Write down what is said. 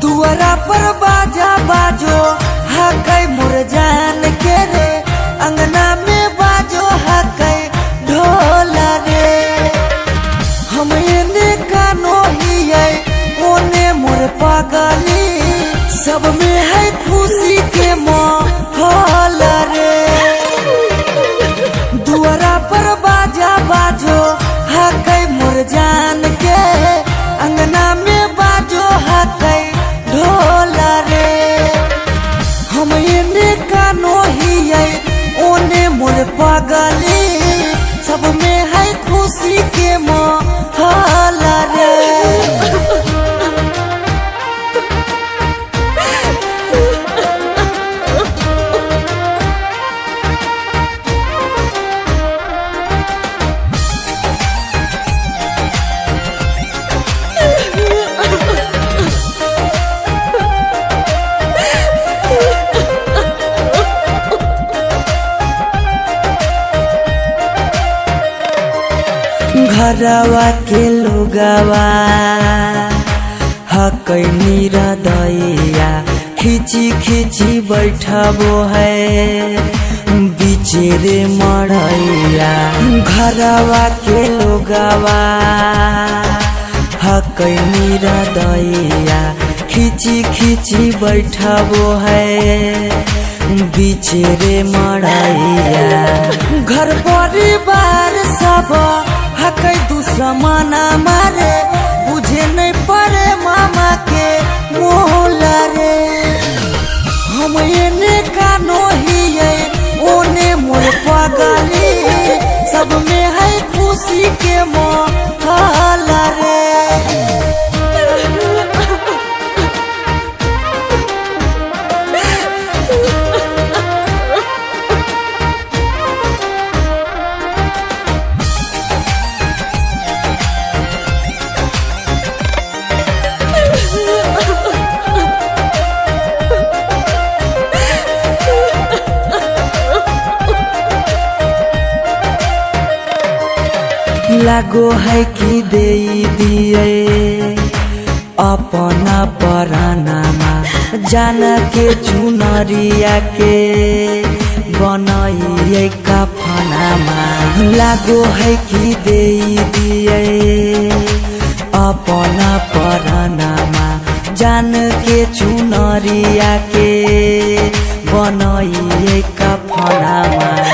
दुआरा पर बाजा बाजो हकै मोर जान के रे, अंगना में बाजो हकै ढोल रे। हम एने कानो हियै ओने मोर पागली, सब में है खुशी के माहौल रे। दुआरा पर बाजा बाजो हकै मोर जान के, अंगना में बाजो हकै ढोल रे। हम एने कानो हियै ओने मोर पागली, सब में है खुशी के माहौल रे। घरवा के लोगवा हकै मेरा दैया, खिची खिची बैठबो है बीचे रे मड़ैया। घरवा के लोगवा हकै मेरा दैया, खिची खिची बैठबो है बीचे रे मड़ैया। घर परिवार सब हकै दुश्मन मारे, बुझे नहीं पड़े मामा के मोल रे। हम एने कानो हियै ओने मोर पागली, सब में है खुशी के माहौल रे। लागो है कि दे दिए अपना परानामा, जान के चुनरिया के बनाइए कफनामा। लागो है कि दे दिए अपना परानामा, जान के चुनरिया के बनाइए कफनामा।